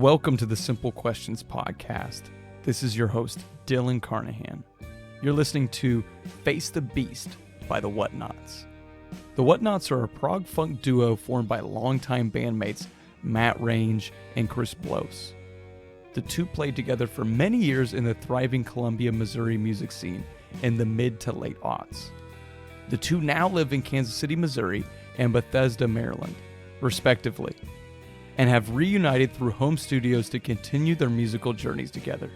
Welcome to the Simple Questions podcast. This is your host, Dylan Carnahan. You're listening to Face the Beast by the Whatnots. The Whatnots are a prog funk duo formed by longtime bandmates Matt Range and Chris Blose. The two played together for many years in the thriving Columbia, Missouri music scene in the mid to late aughts. The two now live in Kansas City, Missouri and Bethesda, Maryland, respectively, and have reunited through home studios to continue their musical journeys together.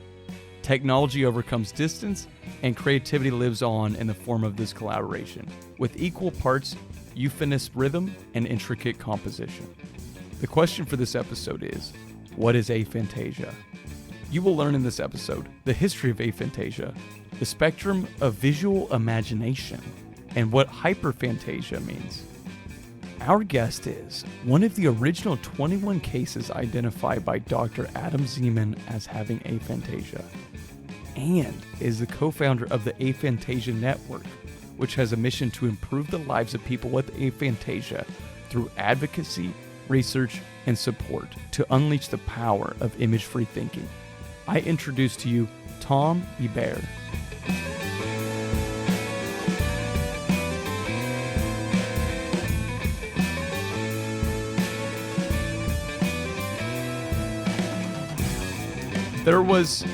Technology overcomes distance, and creativity lives on in the form of this collaboration, with equal parts euphonous rhythm and intricate composition. The question for this episode is, what is aphantasia? You will learn in this episode the history of aphantasia, the spectrum of visual imagination, and what hyperphantasia means. Our guest is one of the original 21 cases identified by Dr. Adam Zeman as having aphantasia, and is the co-founder of the Aphantasia Network, which has a mission to improve the lives of people with aphantasia through advocacy, research, and support to unleash the power of image-free thinking. I introduce to you Tom Ebeyer. There was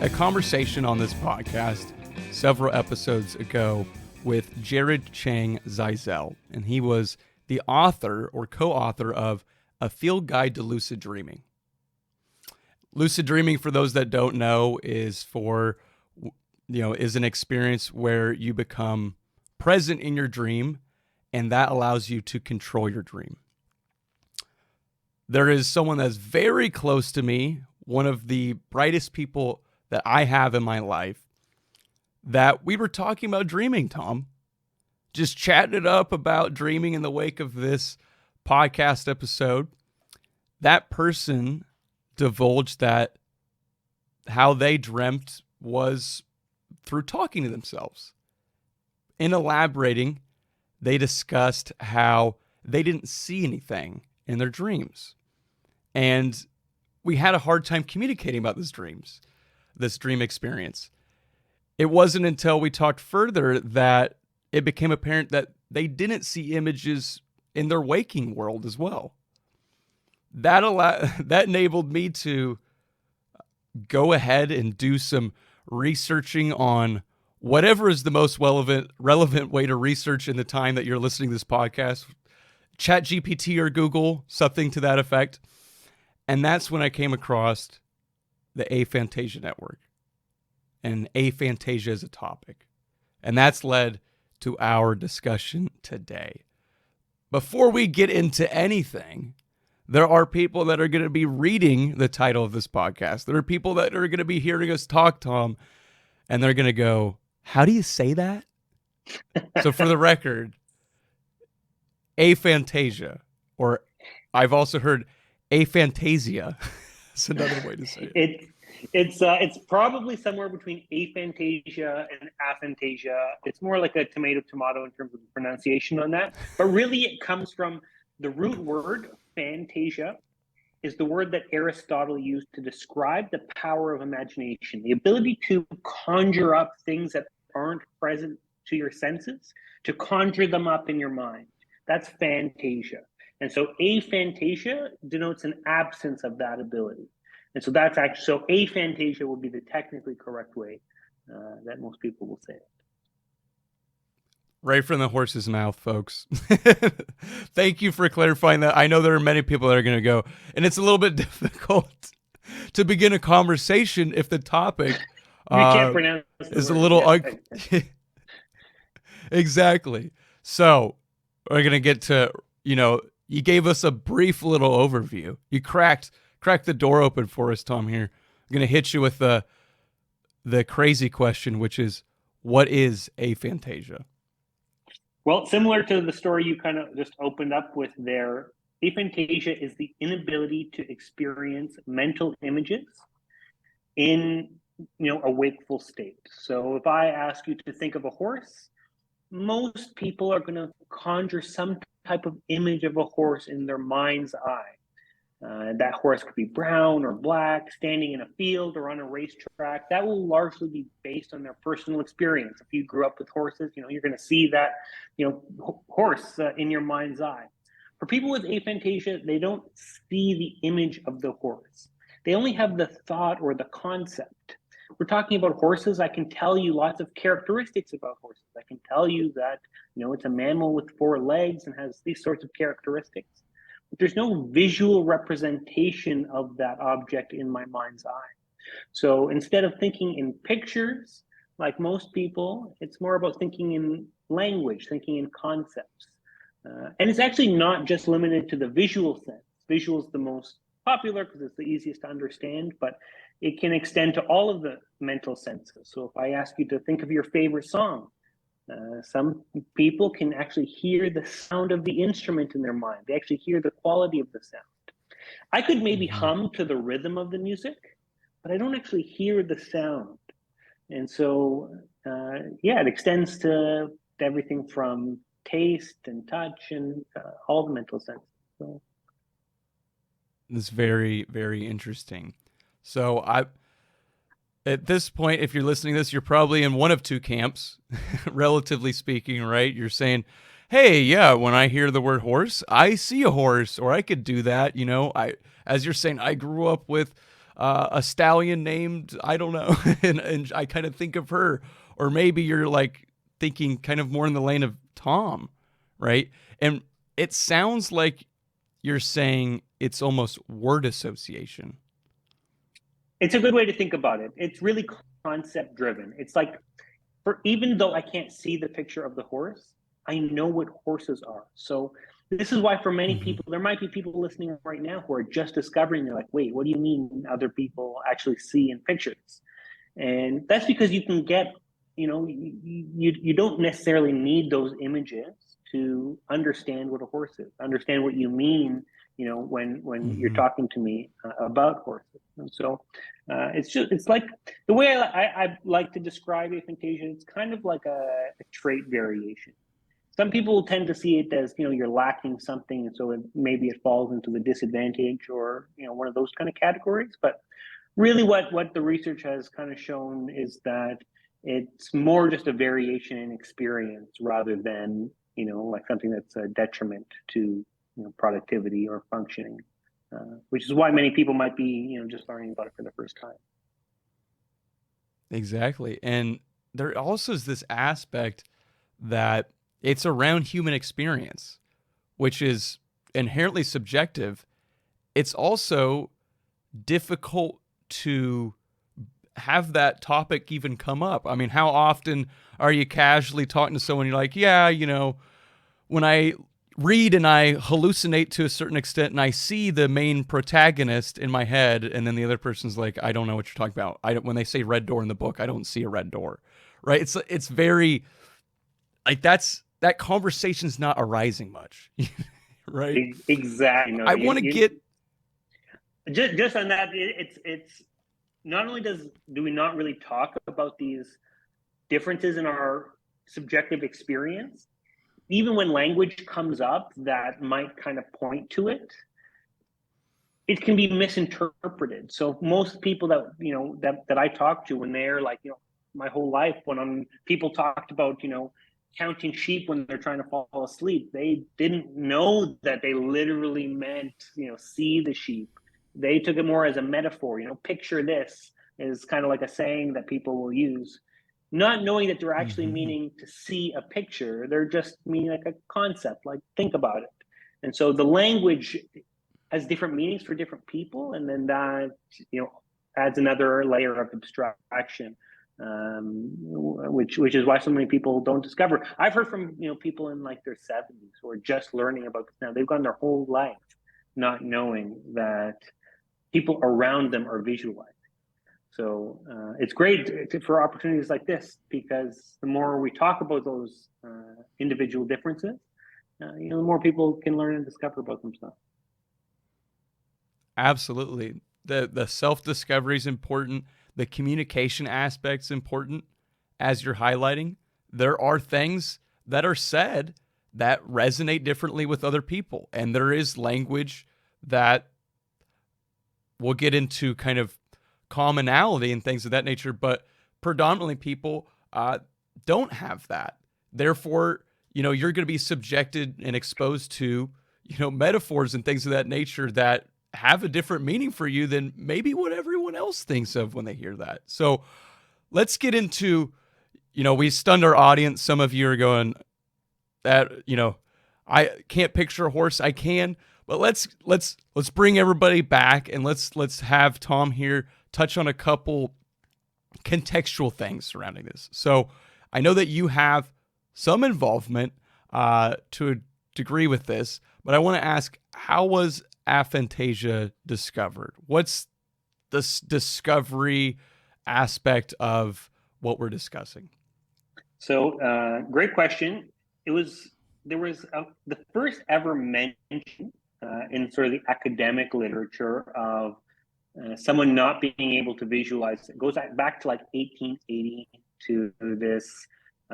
a conversation on this podcast several episodes ago with Jared Chang Zeisel, and he was the author or co-author of A Field Guide to Lucid Dreaming. Lucid dreaming, for those that don't know, is an experience where you become present in your dream, and that allows you to control your dream. There is someone that's very close to me, one of the brightest people that I have in my life, that we were talking about dreaming, Tom. Just chatting it up about dreaming in the wake of this podcast episode. That person divulged that how they dreamt was through talking to themselves. In elaborating, they discussed how they didn't see anything in their dreams. And we had a hard time communicating about this dream experience. It wasn't until we talked further that it became apparent that they didn't see images in their waking world as well. That enabled me to go ahead and do some researching on whatever is the most relevant way to research in the time that you're listening to this podcast. ChatGPT or Google, something to that effect. And that's when I came across the Aphantasia Network and aphantasia as a topic. And that's led to our discussion today. Before we get into anything, there are people that are going to be reading the title of this podcast. There are people that are going to be hearing us talk, Tom, and they're going to go, how do you say that? So for the record, aphantasia, or I've also heard aphantasia. That's another way to say it. It's probably somewhere between aphantasia and aphantasia. It's more like a tomato in terms of the pronunciation on that. But really it comes from the root word, phantasia, is the word that Aristotle used to describe the power of imagination, the ability to conjure up things that aren't present to your senses, to conjure them up in your mind. That's phantasia. And so aphantasia denotes an absence of that ability. And so that's actually, so aphantasia would be the technically correct way that most people will say it. Right from the horse's mouth, folks. Thank you for clarifying that. I know there are many people that are going to go, and it's a little bit difficult to begin a conversation if the topic you can't pronounce is a little Exactly. So we're going to get to, you gave us a brief little overview. You cracked the door open for us, Tom, here. I'm going to hit you with the crazy question, which is, what is aphantasia? Well, similar to the story you kind of just opened up with there, aphantasia is the inability to experience mental images in, a wakeful state. So if I ask you to think of a horse, most people are going to conjure some type of image of a horse in their mind's eye. That horse could be brown or black, standing in a field or on a racetrack. That will largely be based on their personal experience. If you grew up with horses, you're going to see that, horse in your mind's eye. For people with aphantasia, they don't see the image of the horse. They only have the thought or the concept. We're talking about horses. I can tell you lots of characteristics about horses. I can tell you that, it's a mammal with 4 legs and has these sorts of characteristics. But there's no visual representation of that object in my mind's eye. So instead of thinking in pictures, like most people, it's more about thinking in language, thinking in concepts. And it's actually not just limited to the visual sense. Visual is the most popular because it's the easiest to understand, but it can extend to all of the mental senses. So if I ask you to think of your favorite song, some people can actually hear the sound of the instrument in their mind. They actually hear the quality of the sound. I could maybe hum to the rhythm of the music, but I don't actually hear the sound. And so, it extends to everything from taste and touch and all the mental senses. So. It's very, very interesting. So at this point, if you're listening to this, you're probably in one of 2 camps, relatively speaking, right? You're saying, hey, yeah, when I hear the word horse, I see a horse, or I could do that. As you're saying, I grew up with a stallion named, I don't know, and I kind of think of her. Or maybe you're like thinking kind of more in the lane of Tom, right? And it sounds like you're saying it's almost word association. It's a good way to think about it. It's really concept driven. It's like, even though I can't see the picture of the horse, I know what horses are. So this is why for many people, there might be people listening right now who are just discovering, they're like, wait, what do you mean other people actually see in pictures? And that's because you can get, you don't necessarily need those images to understand what a horse is, understand what you mean, when you're talking to me about horses. And so it's like the way I like to describe aphantasia, it's kind of like a trait variation. Some people tend to see it as, you're lacking something, and so maybe it falls into the disadvantage or, one of those kind of categories. But really what the research has kind of shown is that it's more just a variation in experience rather than, like something that's a detriment to productivity or functioning, which is why many people might be, just learning about it for the first time. Exactly. And there also is this aspect that it's around human experience, which is inherently subjective. It's also difficult to have that topic even come up. I mean, how often are you casually talking to someone, you're like, yeah, when I read and I hallucinate to a certain extent and I see the main protagonist in my head, and then the other person's like, I don't know what you're talking about. When they say red door in the book, I don't see a red door, right? It's very like that conversation's not arising much, right? Exactly. No, I want to get just on that. It's not only do we not really talk about these differences in our subjective experience, even when language comes up that might kind of point to it, it can be misinterpreted. So most people that I talk to, when they're like, my whole life, people talked about, counting sheep when they're trying to fall asleep, they didn't know that they literally meant, see the sheep. They took it more as a metaphor, picture this is kind of like a saying that people will use, not knowing that they're actually meaning to see a picture. They're just meaning like a concept, like think about it. And so the language has different meanings for different people. And then that, adds another layer of abstraction, which is why so many people don't discover. I've heard from, people in like their 70s who are just learning about this now. They've gone their whole life not knowing that people around them are visualizing. So it's great for opportunities like this, because the more we talk about those individual differences, the more people can learn and discover about themselves. Absolutely. The self-discovery is important. The communication aspect's important. As you're highlighting, there are things that are said that resonate differently with other people. And there is language that we'll get into kind of commonality and things of that nature, but predominantly people don't have that. Therefore, you're going to be subjected and exposed to, metaphors and things of that nature that have a different meaning for you than maybe what everyone else thinks of when they hear that. So let's get into, we stunned our audience. Some of you are going, that, I can't picture a horse. I can, but let's bring everybody back, and let's have Tom here touch on a couple contextual things surrounding this. So I know that you have some involvement to a degree with this, but I want to ask, how was aphantasia discovered? What's the discovery aspect of what we're discussing? So, great question. There was the first ever mention in sort of the academic literature of someone not being able to visualize. It goes back to like 1880 to this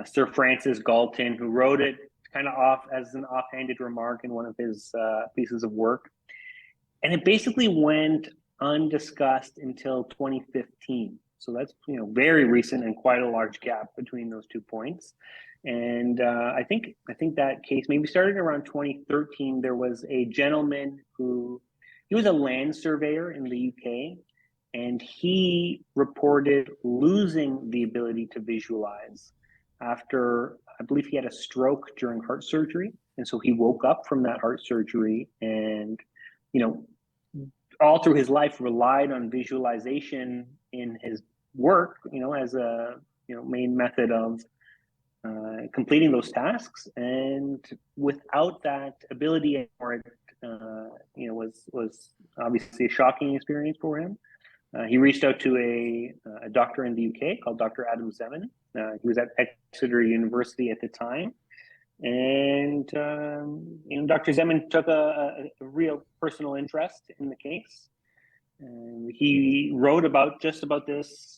Sir Francis Galton, who wrote it kind of off as an offhanded remark in one of his pieces of work. And it basically went undiscussed until 2015. So that's very recent and quite a large gap between those 2 points. And I think that case maybe started around 2013. There was a gentleman he was a land surveyor in the UK, and he reported losing the ability to visualize after, I believe he had a stroke during heart surgery. And so he woke up from that heart surgery and, all through his life relied on visualization in his work, as a, main method of completing those tasks. And without that ability anymore, was obviously a shocking experience for him. He reached out to a doctor in the UK called Dr. Adam Zeman. He was at Exeter University at the time. And, Dr. Zeman took a real personal interest in the case. And he wrote about this,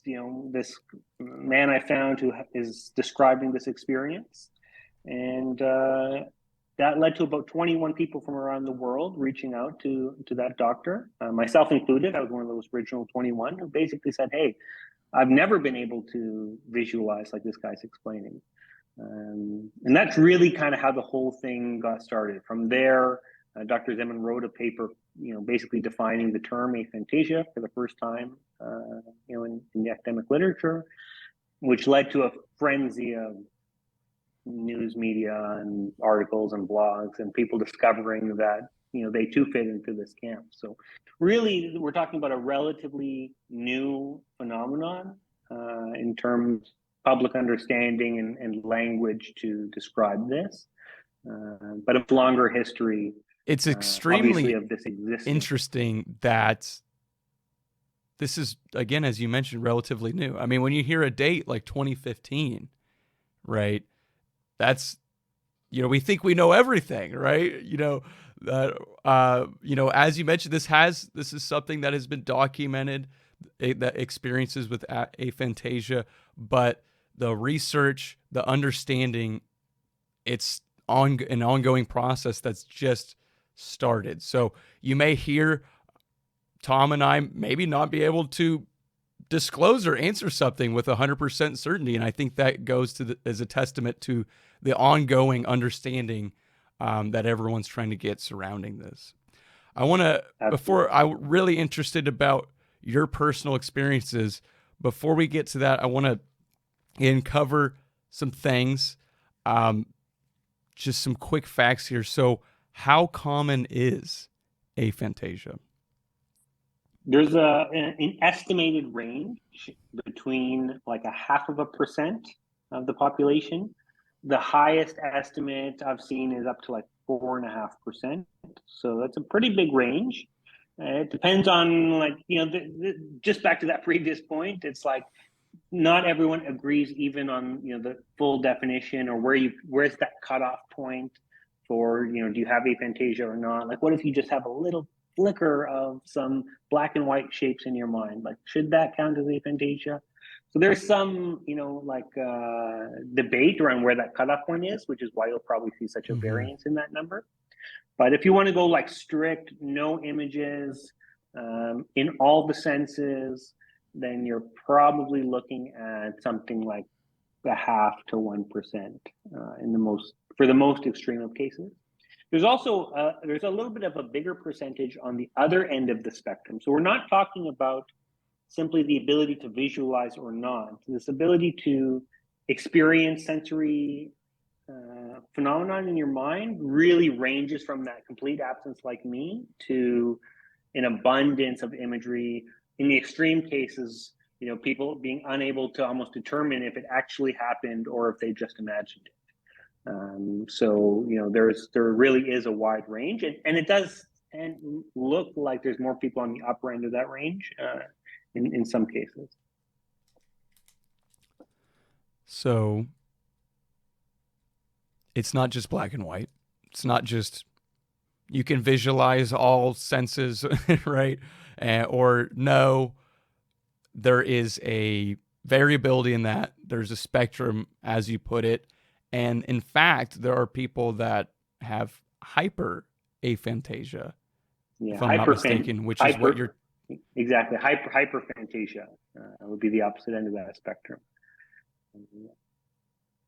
this man I found who is describing this experience. And that led to about 21 people from around the world reaching out to that doctor, myself included. I was one of those original 21 who basically said, hey, I've never been able to visualize like this guy's explaining. And that's really kind of how the whole thing got started. From there, Dr. Zeman wrote a paper, basically defining the term aphantasia for the first time, in the academic literature, which led to a frenzy of news media and articles and blogs and people discovering that, they too fit into this camp. So really, we're talking about a relatively new phenomenon in terms of public understanding and language to describe this, but a longer history. It's extremely of this interesting that this is, again, as you mentioned, relatively new. I mean, when you hear a date like 2015, right, that's, we think we know everything, right? As you mentioned, this is something that has been documented, that experiences with aphantasia, but the research, the understanding, it's an ongoing process that's just started. So you may hear Tom and I maybe not be able to disclose or answer something with 100% certainty, and I think that goes as a testament to the ongoing understanding that everyone's trying to get surrounding this. I'm really interested about your personal experiences. Before we get to that, I want to cover some things, just some quick facts here. So how common is aphantasia? There's an estimated range between like 0.5% of the population. The highest estimate I've seen is up to like 4.5%. So that's a pretty big range. It depends on just back to that previous point. It's like not everyone agrees even on the full definition, or where's that cutoff point for do you have aphantasia or not? Like, what if you just have a little flicker of some black and white shapes in your mind? Like, should that count as aphantasia? So there's some debate around where that cutoff point is, which is why you'll probably see such a variance in that number. But if you want to go like strict, no images, in all the senses, then you're probably looking at something like a 0.5 to 1% for the most extreme of cases. There's also there's a little bit of a bigger percentage on the other end of the spectrum. So we're not talking about simply the ability to visualize or not. This ability to experience sensory phenomenon in your mind really ranges from that complete absence like me to an abundance of imagery. In the extreme cases, people being unable to almost determine if it actually happened or if they just imagined it. So there really is a wide range, and it does look like there's more people on the upper end of that range in some cases. So it's not just black and white. It's not just you can visualize all senses, right? Or no, there is a variability in that. There's a spectrum, as you put it. And in fact, there are people that have hyperaphantasia, if I'm not mistaken, which is what you're... Exactly. Hyperphantasia would be the opposite end of that spectrum.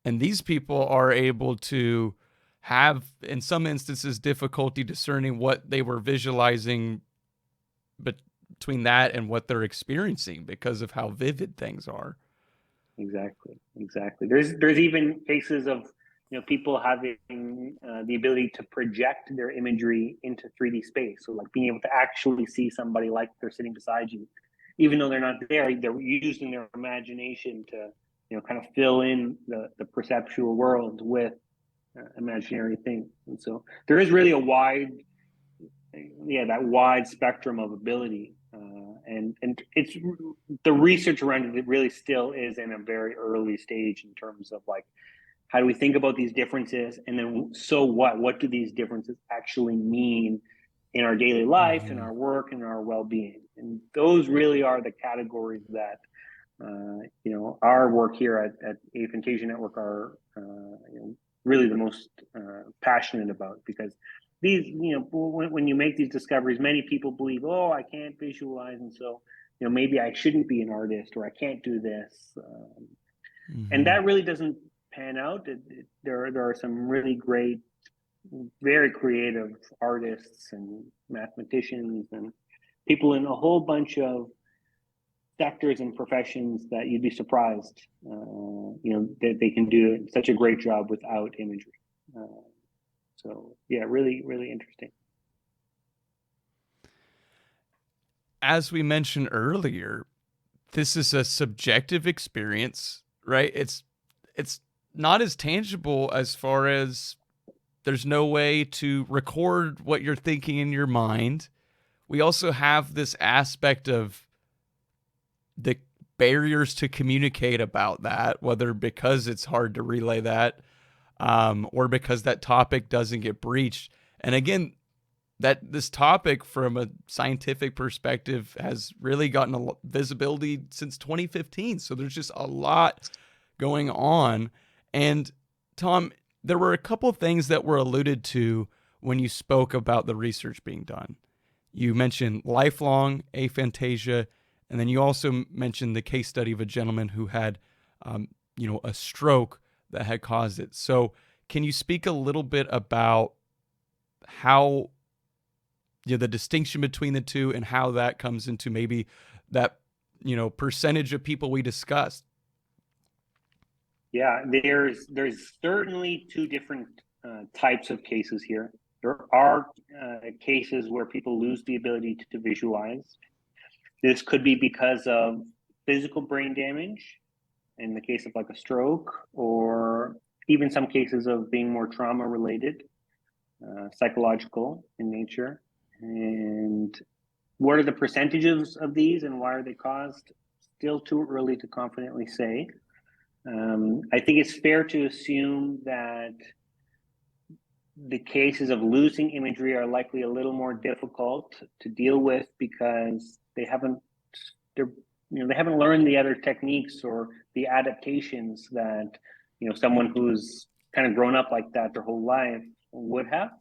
And these people are able to have, in some instances, difficulty discerning what they were visualizing between that and what they're experiencing because of how vivid things are. Exactly. There's even cases of people having the ability to project their imagery into 3D space. So like being able to actually see somebody like they're sitting beside you, even though they're not there. They're using their imagination to kind of fill in the perceptual world with imaginary things. And so there is really a wide spectrum of ability. And it's the research around it really still is in a very early stage in terms of like, how do we think about these differences? And then so what do these differences actually mean in our daily life, in our work, and our well-being? And those really are the categories that, our work here at Aphantasia Network are, really the most passionate about, because these, when you make these discoveries, many people believe, oh, I can't visualize, and so, maybe I shouldn't be an artist, or I can't do this. And that really doesn't pan out. There are some really great, very creative artists and mathematicians and people in a whole bunch of sectors and professions that you'd be surprised, that they can do such a great job without imagery. So yeah, really, really interesting. As we mentioned earlier, this is a subjective experience, right? It's not as tangible as far as there's no way to record what you're thinking in your mind. We also have this aspect of the barriers to communicate about that, whether because it's hard to relay that, or because that topic doesn't get breached. And again, that this topic from a scientific perspective has really gotten a visibility since 2015. So there's just a lot going on. And Tom, there were a couple of things that were alluded to when you spoke about the research being done. You mentioned lifelong aphantasia, and then you also mentioned the case study of a gentleman who had, a stroke that had caused it. So can you speak a little bit about how, the distinction between the two and how that comes into maybe that, percentage of people we discussed? Yeah, there's certainly two different types of cases here. There are cases where people lose the ability to visualize. This could be because of physical brain damage, in the case of like a stroke, or even some cases of being more trauma related, psychological in nature. And what are the percentages of these and why are they caused? Still too early to confidently say. I think it's fair to assume that the cases of losing imagery are likely a little more difficult to deal with because they haven't learned the other techniques or the adaptations that someone who's kind of grown up like that their whole life would have.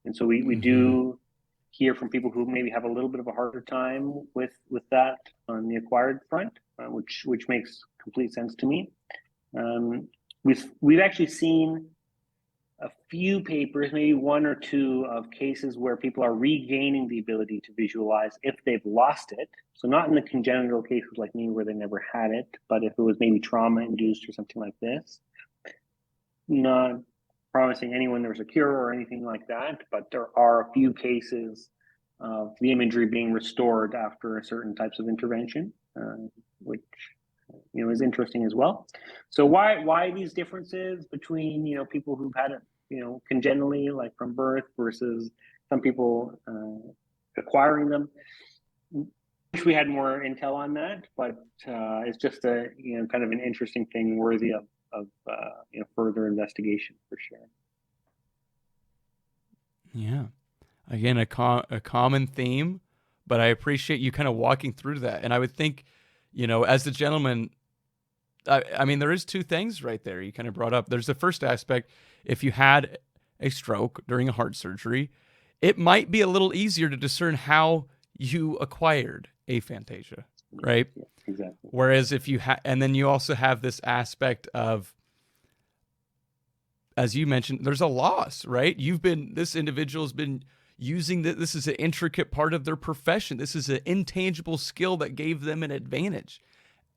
And so we do hear from people who maybe have a little bit of a harder time with that on the acquired front, which makes complete sense to me. We've actually seen a few papers, maybe one or two, of cases where people are regaining the ability to visualize if they've lost it. So not in the congenital cases like me where they never had it, but if it was maybe trauma induced or something like this. Not promising anyone there's a cure or anything like that, but there are a few cases of the imagery being restored after certain types of intervention, which is interesting as well. So why these differences between people who've had it congenitally, like from birth, versus some people acquiring them? Wish we had more intel on that, but it's just a kind of an interesting thing worthy of further investigation for sure. Yeah, again, a common theme, but I appreciate you kind of walking through that. And I would think, as the gentleman, I mean, there is two things right there you kind of brought up. There's the first aspect. If you had a stroke during a heart surgery, it might be a little easier to discern how you acquired aphantasia, right? Yeah, exactly. Whereas if you and then you also have this aspect of, as you mentioned, there's a loss, right? This individual's been using this is an intricate part of their profession. This is an intangible skill that gave them an advantage,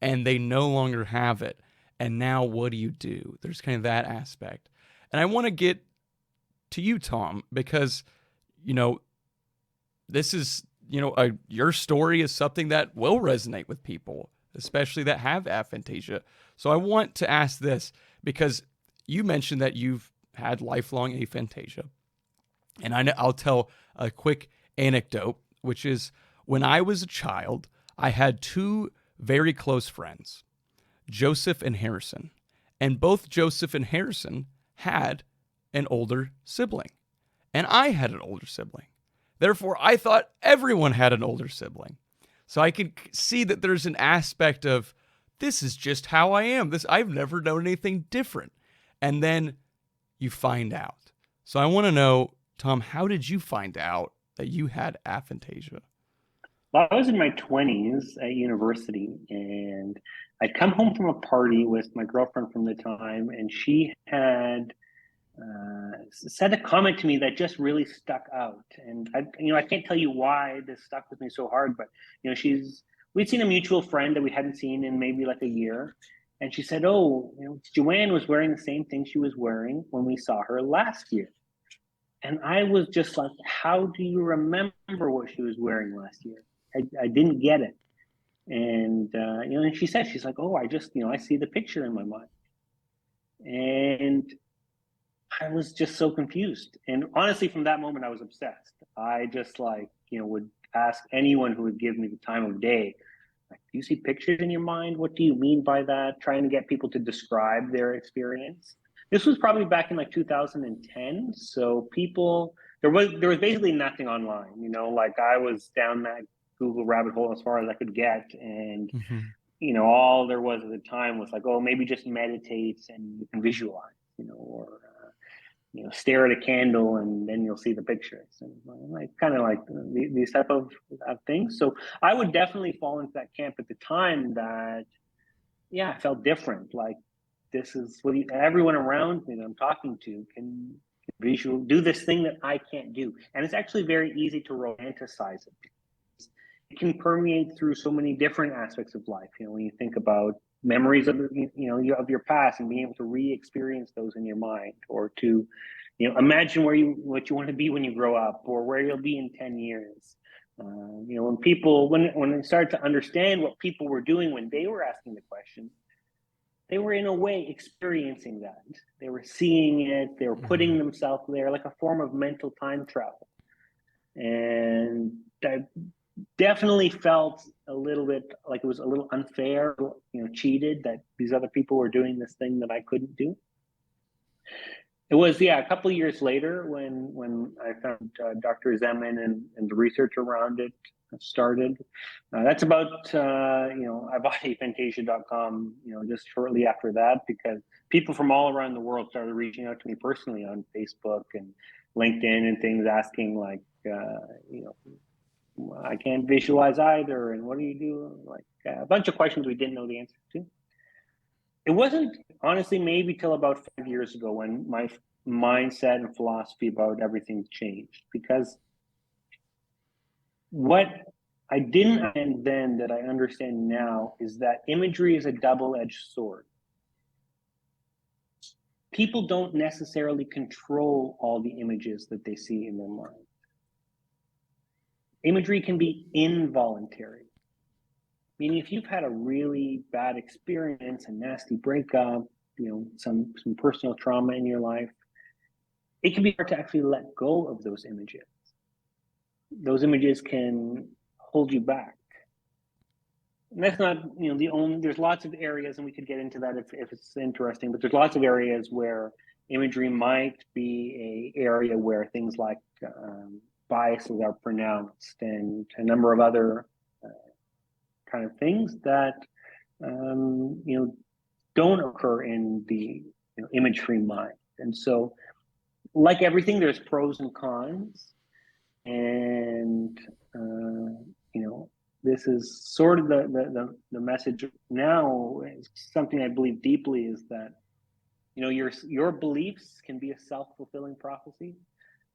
and they no longer have it. And now what do? There's kind of that aspect. And I want to get to you, Tom, because, this is, your story is something that will resonate with people, especially that have aphantasia. So I want to ask this, because you mentioned that you've had lifelong aphantasia. And I'll tell a quick anecdote, which is when I was a child, I had two very close friends, Joseph and Harrison. And both Joseph and Harrison had an older sibling. And I had an older sibling. Therefore, I thought everyone had an older sibling. So I could see that there's an aspect of, this is just how I am. I've never known anything different. And then you find out. So I want to know, Tom, how did you find out that you had aphantasia? Well, I was in my 20s at university, and I'd come home from a party with my girlfriend from the time, and she had said a comment to me that just really stuck out. And I can't tell you why this stuck with me so hard, but we'd seen a mutual friend that we hadn't seen in maybe like a year, and she said, "Oh, Joanne was wearing the same thing she was wearing when we saw her last year." And I was just like, "How do you remember what she was wearing last year?" I didn't get it. And and she's like, "Oh, I just I see the picture in my mind." And I was just so confused. And honestly, from that moment, I was obsessed. I just would ask anyone who would give me the time of day, like, "Do you see pictures in your mind? What do you mean by that?" Trying to get people to describe their experience. This was probably back in like 2010. So there was basically nothing online, like I was down that Google rabbit hole as far as I could get. And, all there was at the time was like, oh, maybe just meditate and you can visualize, or, stare at a candle and then you'll see the pictures, and kind of like these type of things. So I would definitely fall into that camp at the time that, I felt different. Like, this is what everyone around me that I'm talking to can do this thing that I can't do. And it's actually very easy to romanticize it. It can permeate through so many different aspects of life. When you think about memories of of your past and being able to re-experience those in your mind, or to imagine what you want to be when you grow up, or where you'll be in 10 years. When they started to understand what people were doing when they were asking the question, they were in a way experiencing that. They were seeing it. They were putting themselves there, like a form of mental time travel. And I definitely felt a little bit like it was a little unfair, cheated, that these other people were doing this thing that I couldn't do. It was, a couple of years later when I found Dr. Zeman and the research around it started. That's about, I bought aphantasia.com, just shortly after that, because people from all around the world started reaching out to me personally on Facebook and LinkedIn and things, asking like, I can't visualize either. And what do you do? Like a bunch of questions we didn't know the answer to. It wasn't honestly maybe till about 5 years ago when my mindset and philosophy about everything changed, because what I didn't understand then that I understand now is that imagery is a double-edged sword. People don't necessarily control all the images that they see in their mind. Imagery can be involuntary, meaning if you've had a really bad experience, a nasty breakup, some personal trauma in your life, it can be hard to actually let go of those images. Those images can hold you back. And that's not, the only, there's lots of areas, and we could get into that if it's interesting, but there's lots of areas where imagery might be a area where things like biases are pronounced, and a number of other kind of things that, don't occur in the image-free mind. And so, like everything, there's pros and cons. And, this is sort of the message now. Is something I believe deeply is that, your beliefs can be a self-fulfilling prophecy.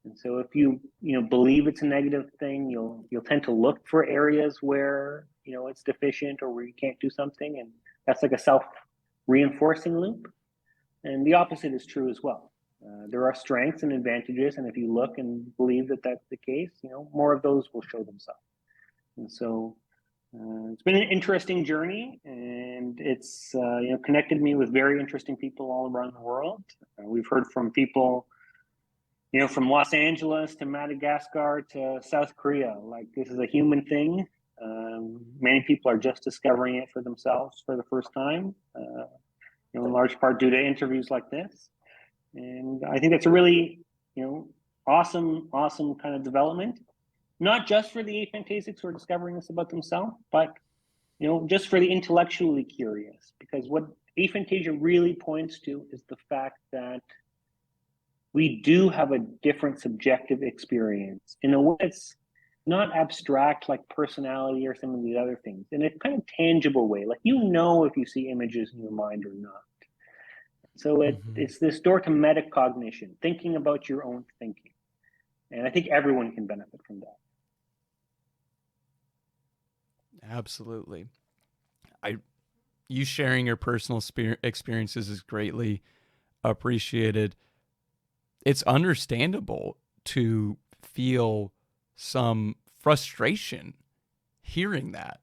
And so if you believe it's a negative thing, you'll tend to look for areas where, it's deficient or where you can't do something. And that's like a self-reinforcing loop. And the opposite is true as well. There are strengths and advantages, and if you look and believe that that's the case, more of those will show themselves. And so it's been an interesting journey, and it's connected me with very interesting people all around the world. We've heard from people, from Los Angeles to Madagascar to South Korea. Like, this is a human thing. Many people are just discovering it for themselves for the first time, in large part due to interviews like this. And I think that's a really, awesome kind of development, not just for the aphantasics who are discovering this about themselves, but, just for the intellectually curious. Because what aphantasia really points to is the fact that we do have a different subjective experience in a way that's not abstract like personality or some of these other things, in a kind of tangible way. Like, if you see images in your mind or not. So it's this door to metacognition, thinking about your own thinking. And I think everyone can benefit from that. Absolutely. You sharing your personal experiences is greatly appreciated. It's understandable to feel some frustration hearing that.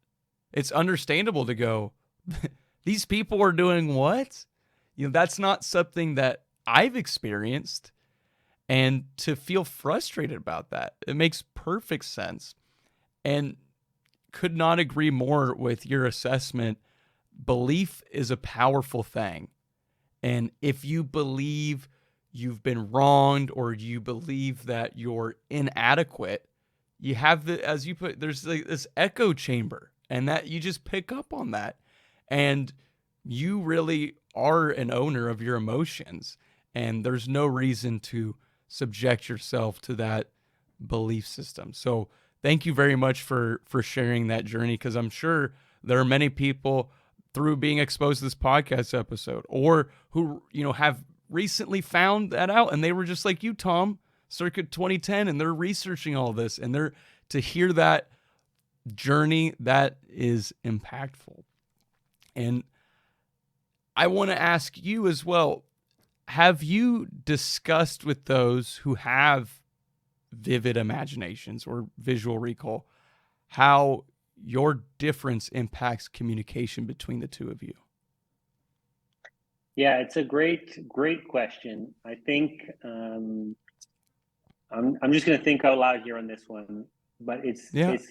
It's understandable to go, these people are doing what? That's not something that I've experienced. And to feel frustrated about that, it makes perfect sense. And could not agree more with your assessment. Belief is a powerful thing. And if you believe you've been wronged or you believe that you're inadequate, you have as you put, there's like this echo chamber, and that you just pick up on that. And you really are an owner of your emotions, and there's no reason to subject yourself to that belief system. So thank you very much for sharing that journey, because I'm sure there are many people through being exposed to this podcast episode, or who have recently found that out, and they were just like you, Tom, circa 2010, and they're researching all this, and they're to hear that journey, that is impactful. And I want to ask you as well, have you discussed with those who have vivid imaginations or visual recall how your difference impacts communication between the two of you? Yeah, it's a great question. I think I'm just going to think out loud here on this one, but it's this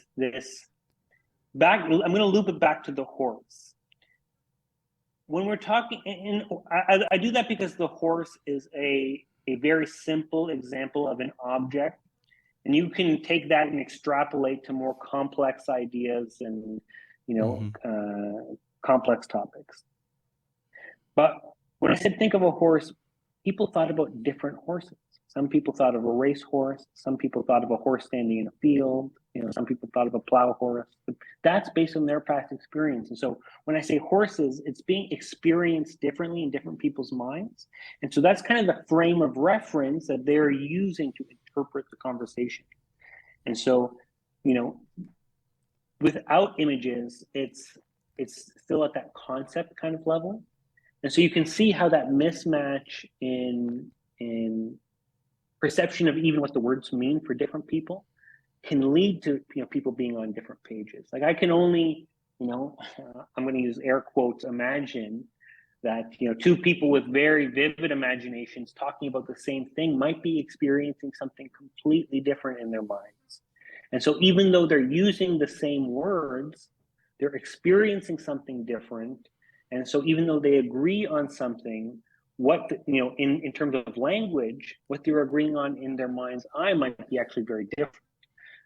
back. I'm going to loop it back to the horse. When we're talking, and I do that because the horse is a very simple example of an object, and you can take that and extrapolate to more complex ideas and complex topics. But when I said think of a horse, people thought about different horses. Some people thought of a racehorse. Some people thought of a horse standing in a field. Some people thought of a plow horse. But that's based on their past experience. And so when I say horses, it's being experienced differently in different people's minds. And so that's kind of the frame of reference that they're using to interpret the conversation. And so, without images, it's still at that concept kind of level. And so you can see how that mismatch in perception of even what the words mean for different people can lead to people being on different pages. Like I can only, I'm going to use air quotes, imagine that two people with very vivid imaginations talking about the same thing might be experiencing something completely different in their minds. And so even though they're using the same words, they're experiencing something different. And so even though they agree on something, in terms of language, what they're agreeing on in their mind's eye might be actually very different.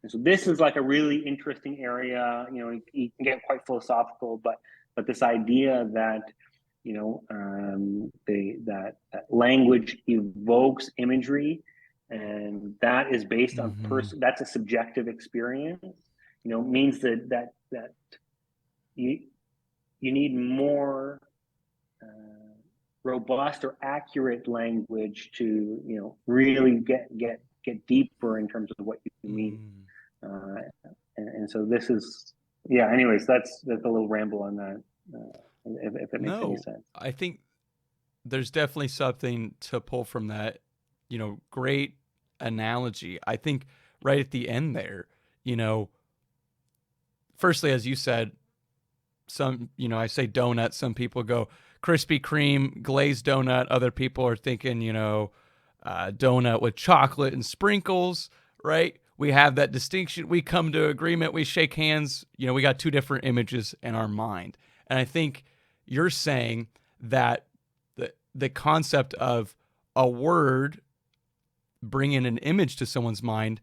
And so this is like a really interesting area. You can get quite philosophical, but this idea that that language evokes imagery, and that is based on that's a subjective experience. Means that you need more robust or accurate language to really get deeper in terms of what you mean. And so this is anyways, that's a little ramble on that, if it makes any sense. I think there's definitely something to pull from that. Great analogy. I think right at the end there, firstly, as you said, I say donut, some people go Krispy Kreme, glazed donut. Other people are thinking, donut with chocolate and sprinkles, right? We have that distinction. We come to agreement. We shake hands. We got two different images in our mind. And I think you're saying that the concept of a word bringing an image to someone's mind,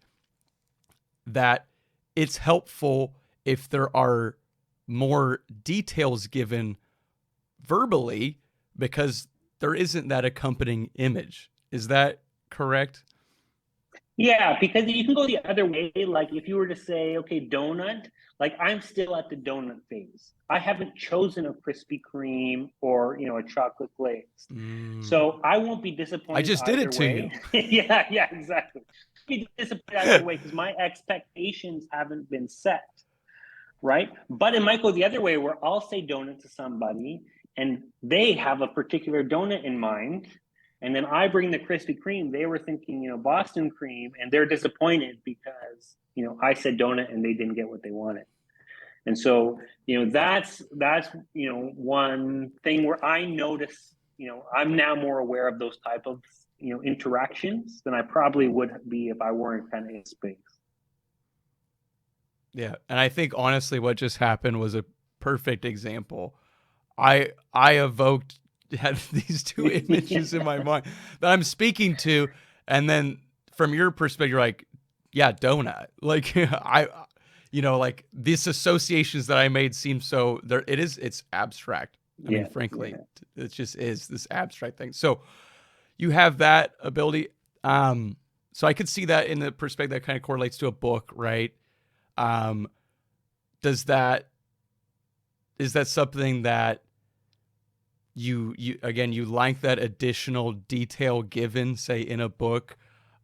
that it's helpful if there are more details given verbally because there isn't that accompanying image. Is that correct? Yeah, because you can go the other way. Like if you were to say, okay, donut, like I'm still at the donut phase. I haven't chosen a Krispy Kreme or, a chocolate glaze. So I won't be disappointed. I just did it to you. Yeah, exactly. Be disappointed either way because my expectations haven't been set. Right. But it might go the other way where I'll say donut to somebody and they have a particular donut in mind. And then I bring the Krispy Kreme. They were thinking, Boston cream, and they're disappointed because, I said donut and they didn't get what they wanted. And so, that's one thing where I notice, I'm now more aware of those type of, interactions than I probably would be if I weren't kind of in space. Yeah, and I think honestly what just happened was a perfect example. I had these two images in my mind that I'm speaking to, and then from your perspective, you're like, yeah, donut. Like like these associations that I made seem so there. It's abstract. I mean, frankly, it just is this abstract thing. So you have that ability. So I could see that in the perspective that kind of correlates to a book, right? Is that something that you like that additional detail given, say in a book,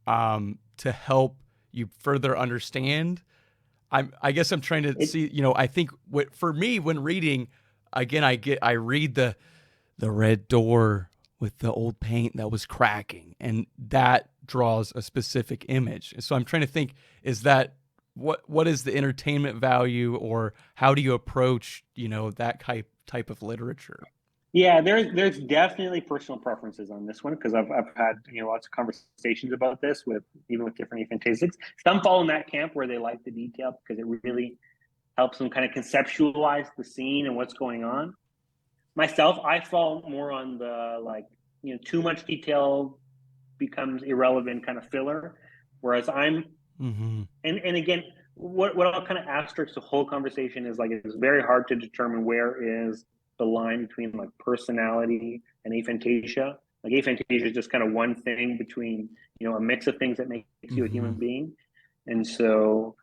to help you further understand? I guess I'm trying to see, I think for me when reading, again, I read the red door with the old paint that was cracking, and that draws a specific image. So I'm trying to think, is that what is the entertainment value, or how do you approach, that type of literature? Yeah, there's definitely personal preferences on this one because I've had lots of conversations about this with different aphantasics. Some fall in that camp where they like the detail because it really helps them kind of conceptualize the scene and what's going on. Myself, I fall more on the too much detail becomes irrelevant kind of filler, whereas I'm and again, what I'll kind of asterisk the whole conversation is it's very hard to determine where is the line between personality and aphantasia. Like aphantasia is just kind of one thing between, a mix of things that makes you a human being. And so,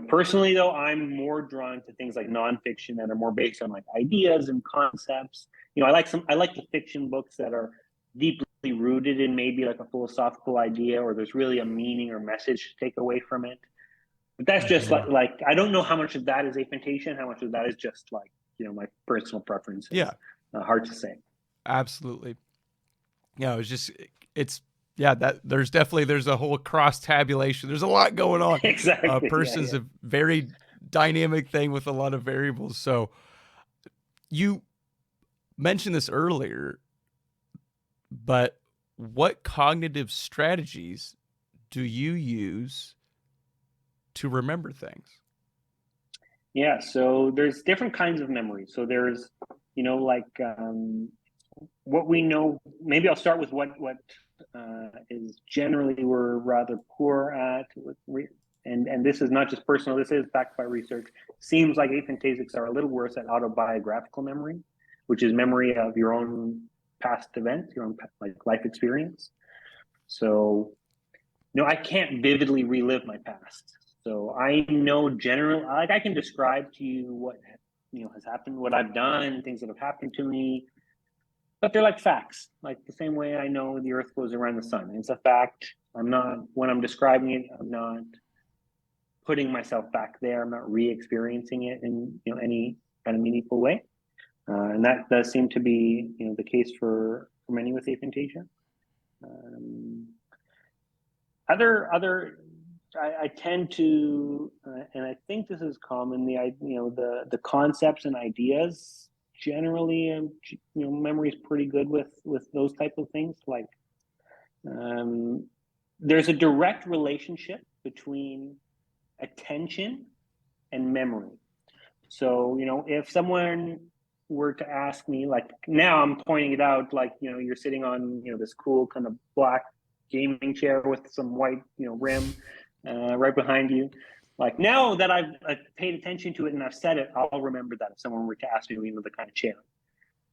personally though, I'm more drawn to things like nonfiction that are more based on like ideas and concepts. I like the fiction books that are deeply rooted in maybe like a philosophical idea, or there's really a meaning or message to take away from it. But that's just like I don't know how much of that is aphantasia and how much of that is just like, my personal preferences. Yeah. Hard to say. Absolutely. Yeah, there's a whole cross tabulation. There's a lot going on. Exactly. A person's a very dynamic thing with a lot of variables. So you mentioned this earlier, but what cognitive strategies do you use to remember things? Yeah, so there's different kinds of memory. So there's, what we know. Maybe I'll start with what is generally we're rather poor at. And this is not just personal. This is backed by research. Seems like aphantasics are a little worse at autobiographical memory, which is memory of your own past events, your own like life experience. So, I can't vividly relive my past. So I know generally, like I can describe to you what has happened, what I've done, things that have happened to me, but they're like facts. Like the same way I know the Earth goes around the sun. It's a fact. When I'm describing it, I'm not putting myself back there. I'm not re-experiencing it in any kind of meaningful way. And that does seem to be the case for many with aphantasia. I tend to, and I think this is common. The concepts and ideas generally, memory is pretty good with those type of things. Like, there's a direct relationship between attention and memory. So, if someone were to ask me, like now I'm pointing it out, like, you're sitting on, this cool kind of black gaming chair with some white, rim right behind you. Like now that I've paid attention to it and I've said it, I'll remember that if someone were to ask me, the kind of chair.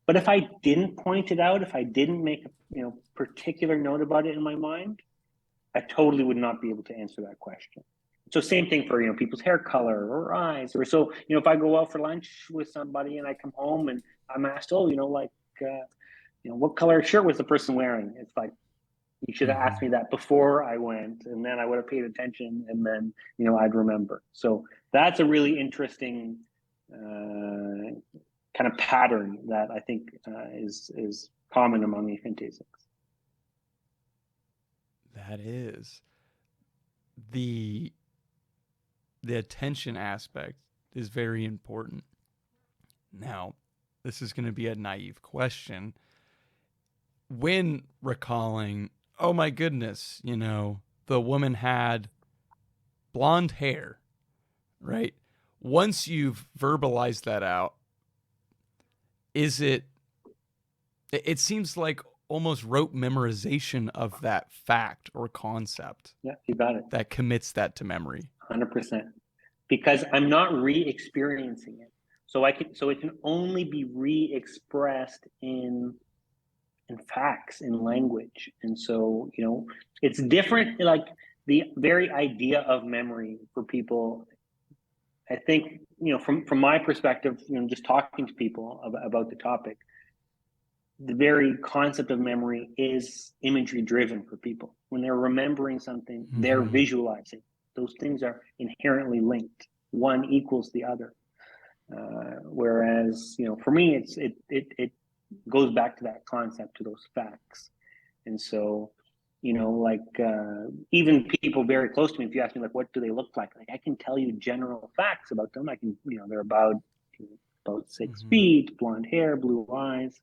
But if I didn't point it out, if I didn't make a particular note about it in my mind, I totally would not be able to answer that question. So same thing for people's hair color or eyes, or so if I go out for lunch with somebody and I come home and I'm asked, what color shirt was the person wearing? It's like, you should have asked me that before I went, and then I would have paid attention, and then I'd remember. So that's a really interesting kind of pattern that I think is common among aphantasics. That is the attention aspect is very important. Now, this is going to be a naive question. When recalling, oh my goodness, the woman had blonde hair, right? Once you've verbalized that out, it seems like almost rote memorization of that fact or concept. Yeah, you got it. That commits that to memory. 100%. Because I'm not re-experiencing it. So it can only be re-expressed in facts, in language. And so, it's different. Like the very idea of memory for people, I think, from my perspective, just talking to people about the topic, the very concept of memory is imagery driven for people. When they're remembering something, they're visualizing. Those things are inherently linked. One equals the other. Whereas, for me, it goes back to that concept, to those facts. And so, even people very close to me, if you ask me, like, what do they look like I can tell you general facts about them. I can, they're about 6 feet, blonde hair, blue eyes.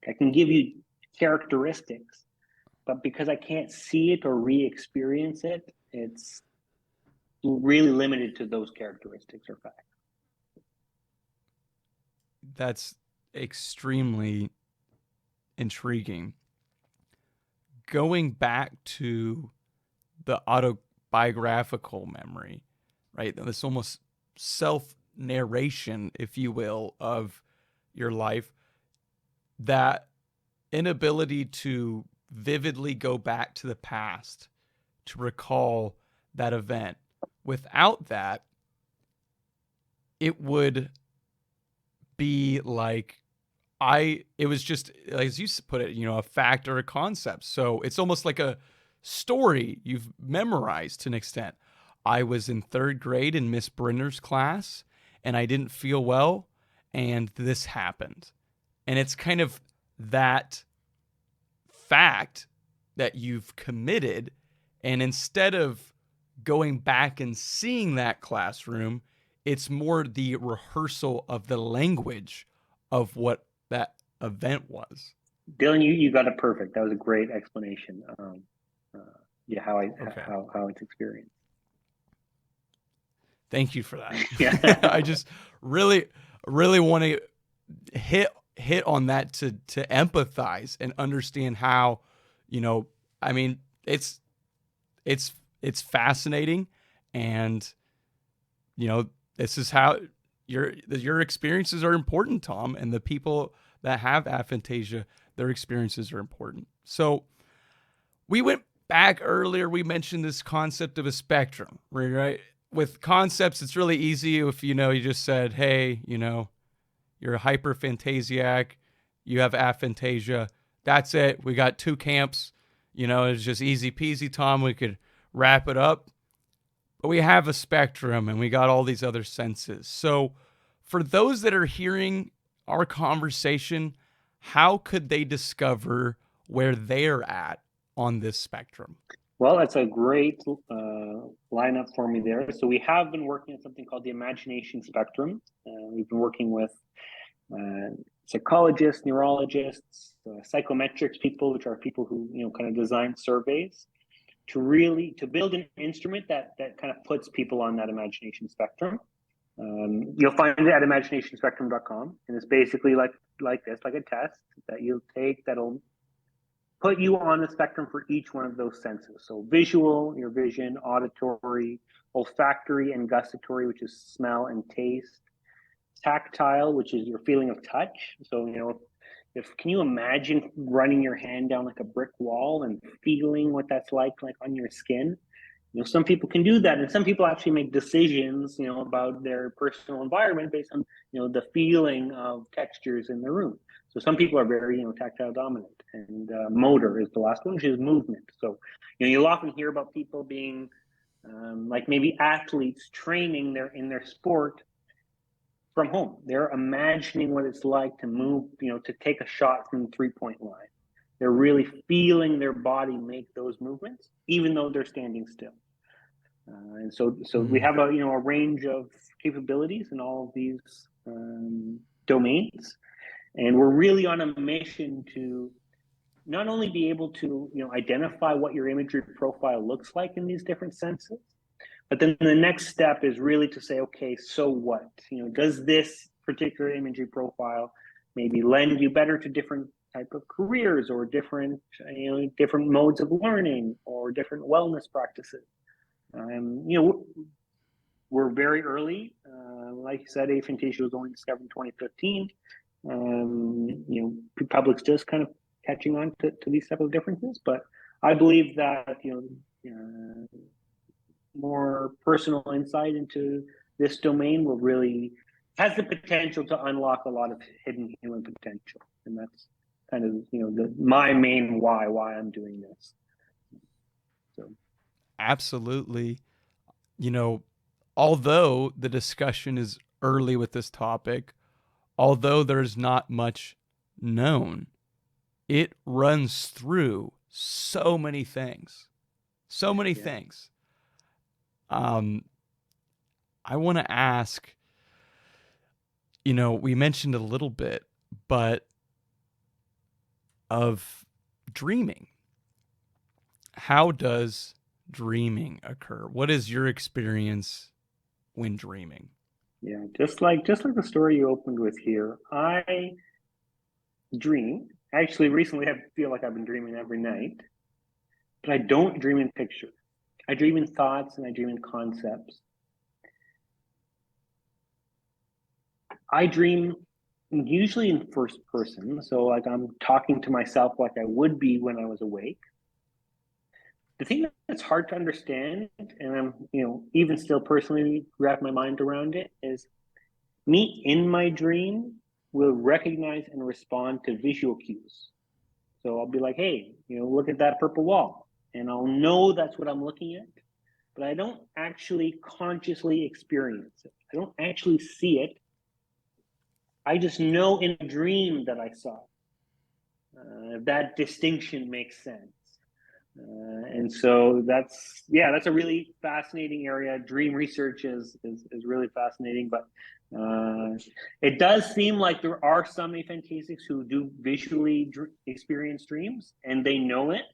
I can give you characteristics, but because I can't see it or re-experience it, it's really limited to those characteristics or facts. That's extremely intriguing. Going back to the autobiographical memory, right? This almost self-narration, if you will, of your life, that inability to vividly go back to the past to recall that event. Without that, it would be like it was just, as you put it, a fact or a concept. So it's almost like a story you've memorized to an extent. I was in 3rd grade in Miss Brenner's class and I didn't feel well and this happened. And it's kind of that fact that you've committed. And instead of going back and seeing that classroom, it's more the rehearsal of the language of what that event was. Dylan, you got it perfect. That was a great explanation. How it's experienced. Thank you for that. Yeah. I just really want to hit on that to empathize and understand how, I mean, it's fascinating, and this is how your experiences are important, Tom, and the people that have aphantasia, their experiences are important. So we went back earlier, we mentioned this concept of a spectrum, right? With concepts, it's really easy if you just said, hey, you're a hyperphantasiac, you have aphantasia, that's it. We got 2 camps, it's just easy peasy, Tom. We could wrap it up. But we have a spectrum and we got all these other senses. So for those that are hearing our conversation, how could they discover where they're at on this spectrum? Well, that's a great lineup for me there. So we have been working on something called the imagination spectrum. We've been working with psychologists, neurologists, psychometrics people, which are people who kind of design surveys to build an instrument that kind of puts people on that imagination spectrum. You'll find it at imaginationspectrum.com, and it's basically like this, like a test that you'll take that'll put you on the spectrum for each one of those senses. So visual, your vision; auditory, olfactory and gustatory, which is smell and taste; tactile, which is your feeling of touch. So can you imagine running your hand down like a brick wall and feeling what that's like on your skin? Some people can do that, and some people actually make decisions, about their personal environment based on, the feeling of textures in the room. So some people are very, tactile dominant, and motor is the last one, which is movement. So, you'll often hear about people being like maybe athletes training in their sport from home. They're imagining what it's like to move, to take a shot from the 3-point line. They're really feeling their body make those movements, even though they're standing still. And so we have a range of capabilities in all of these domains, and we're really on a mission to not only be able to identify what your imagery profile looks like in these different senses, but then the next step is really to say, okay, so what? Does this particular imagery profile maybe lend you better to different type of careers, or different modes of learning, or different wellness practices? We're very early. Like you said, aphantasia was only discovered in 2015. Public's just kind of catching on to these type of differences, but I believe that more personal insight into this domain will really has the potential to unlock a lot of hidden human potential, and that's kind of my main why I'm doing this. So absolutely. Although the discussion is early with this topic, although there's not much known, it runs through so many things. So many things. I want to ask, we mentioned a little bit, but of dreaming. How does dreaming occur? What is your experience when dreaming? Yeah, just like the story you opened with here, I dream. Actually, recently I feel like I've been dreaming every night, but I don't dream in pictures. I dream in thoughts and I dream in concepts. I dream Usually in first person. So like I'm talking to myself like I would be when I was awake. The thing that's hard to understand, and I'm, even still personally wrap my mind around it, is me in my dream will recognize and respond to visual cues. So I'll be like, hey, look at that purple wall. And I'll know that's what I'm looking at, but I don't actually consciously experience it. I don't actually see it. I just know in a dream that I saw it. That distinction makes sense. And so that's a really fascinating area. Dream research is really fascinating, but it does seem like there are some aphantasics who do visually experience dreams, and they know it,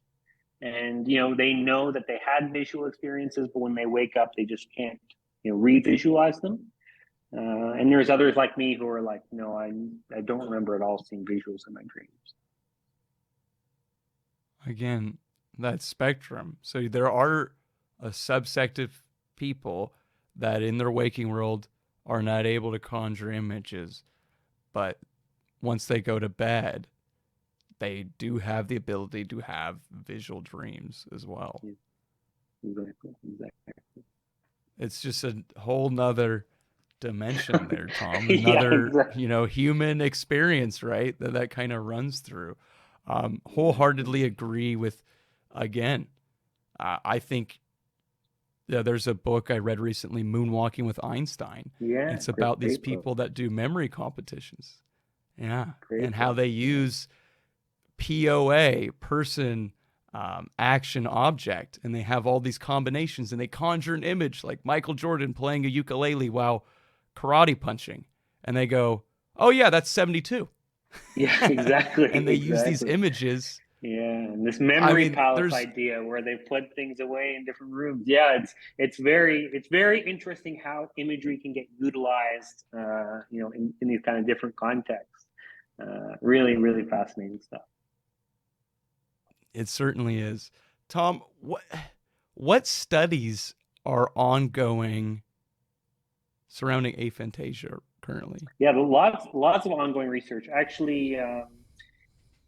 and they know that they had visual experiences, but when they wake up, they just can't re-visualize them. And there's others like me who are like, no, I don't remember at all seeing visuals in my dreams. Again, that spectrum. So there are a subsect of people that in their waking world are not able to conjure images, but once they go to bed, they do have the ability to have visual dreams as well. Exactly. It's just a whole nother dimension there, Tom. Another, exactly. Human experience, right? That kind of runs through. Wholeheartedly agree with, again, I think there's a book I read recently, Moonwalking with Einstein. Yeah, It's about these great people book. that do memory competitions. Yeah. Great And how book. they use POA, person, action, object, and they have all these combinations and they conjure an image like Michael Jordan playing a ukulele while karate punching. And they go, oh, yeah, that's 72. Yeah, exactly. And they use these Exactly. images. Yeah, and this I memory mean, palace there's idea where they put things away in different rooms. Yeah, it's very interesting how imagery can get utilized, in these kind of different contexts. Really, really fascinating stuff. It certainly is. Tom, what studies are ongoing surrounding aphantasia currently? Yeah, lots of ongoing research. Actually,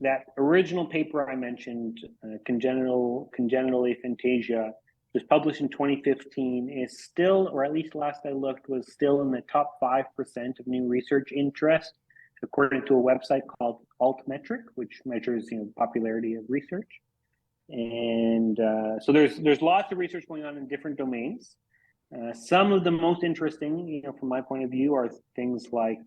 that original paper I mentioned, congenital aphantasia, was published in 2015. Is still, or at least last I looked, was still in the top 5% of new research interest, according to a website called Altmetric, which measures popularity of research. And so there's lots of research going on in different domains. Some of the most interesting, from my point of view, are things like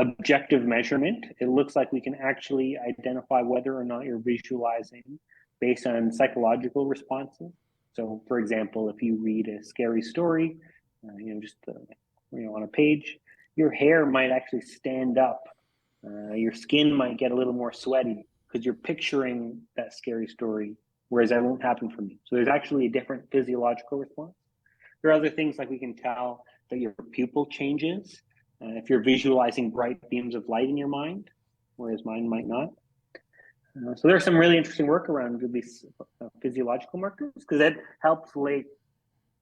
objective measurement. It looks like we can actually identify whether or not you're visualizing based on psychological responses. So, for example, if you read a scary story, on a page, your hair might actually stand up. Your skin might get a little more sweaty because you're picturing that scary story, whereas that won't happen for me. So there's actually a different physiological response. There are other things like we can tell that your pupil changes if you're visualizing bright beams of light in your mind, whereas mine might not. So there's some really interesting work around these physiological markers because that helps lay,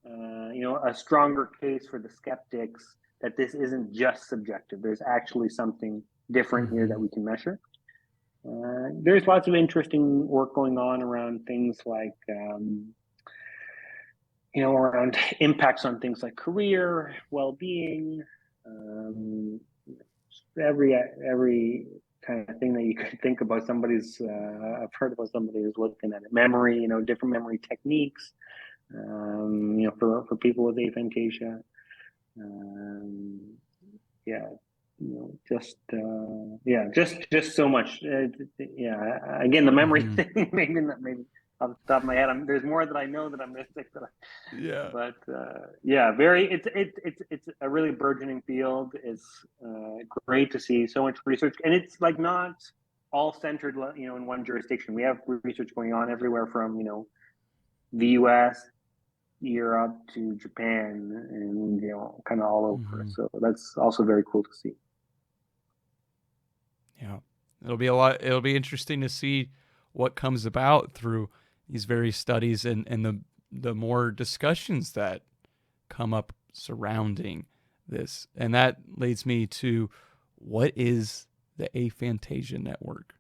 a stronger case for the skeptics that this isn't just subjective. There's actually something different here that we can measure. There's lots of interesting work going on around things like, around impacts on things like career, well-being, every kind of thing that you could think about. I've heard about somebody who's looking at it. Memory, different memory techniques, for people with aphantasia. Yeah, just so much. Again, the memory thing, maybe off the top of my head, there's more that I know that I'm missing. Yeah. But it's a really burgeoning field. It's great to see so much research, and it's like not all centered, in one jurisdiction. We have research going on everywhere from the U.S., Europe to Japan, and kind of all over. So that's also very cool to see. Yeah, it'll be interesting to see what comes about through these various studies and the more discussions that come up surrounding this. And that leads me to What is the Aphantasia Network?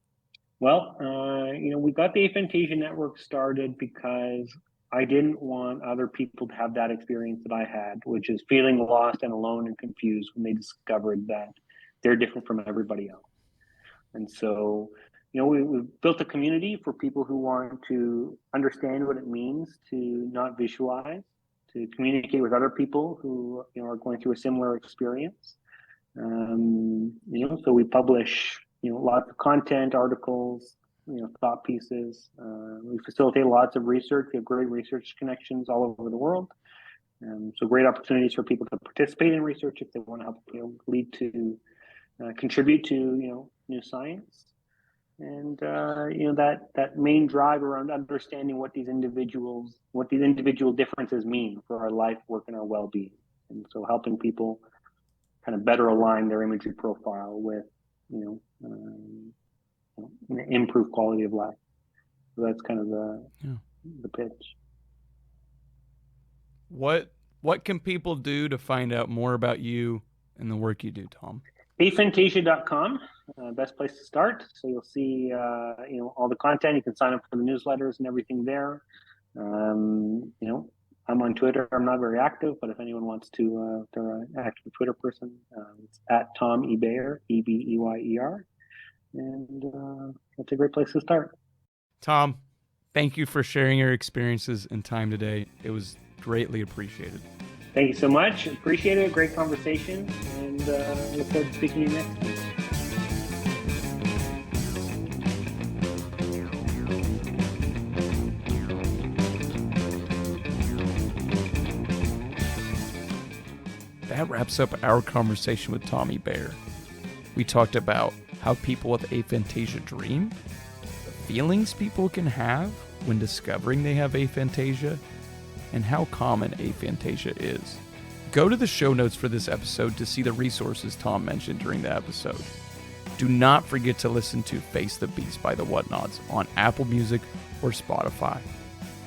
Well, we got the Aphantasia Network started because I didn't want other people to have that experience that I had, which is feeling lost and alone and confused when they discovered that they're different from everybody else. And so, we've built a community for people who want to understand what it means to not visualize, to communicate with other people who are going through a similar experience. So we publish lots of content, articles, thought pieces. We facilitate lots of research. We have great research connections all over the world. So great opportunities for people to participate in research if they want to help lead to contribute to new science. And that main drive around understanding what these individual differences mean for our life, work, and our well-being. And so helping people kind of better align their imagery profile with improve quality of life. So that's kind of the pitch. What can people do to find out more about you and the work you do, Tom? Aphantasia.com, best place to start. So you'll see all the content. You can sign up for the newsletters and everything there. I'm on Twitter. I'm not very active, but if anyone wants to, if they're an active Twitter person, it's at Tom Ebeyer, Ebeyer. And that's a great place to start. Tom, thank you for sharing your experiences and time today. It was greatly appreciated. Thank you so much. Appreciate it. Great conversation. And look forward to speaking to you next week. That wraps up our conversation with Tom Ebeyer. We talked about how people with aphantasia dream, the feelings people can have when discovering they have aphantasia, and how common aphantasia is. Go to the show notes for this episode to see the resources Tom mentioned during the episode. Do not forget to listen to Face the Beast by the Whatnots on Apple Music or Spotify.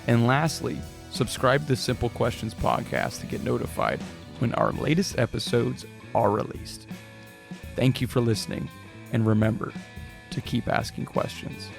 And lastly, subscribe to the Simple Questions podcast to get notified when our latest episodes are released. Thank you for listening, and remember to keep asking questions.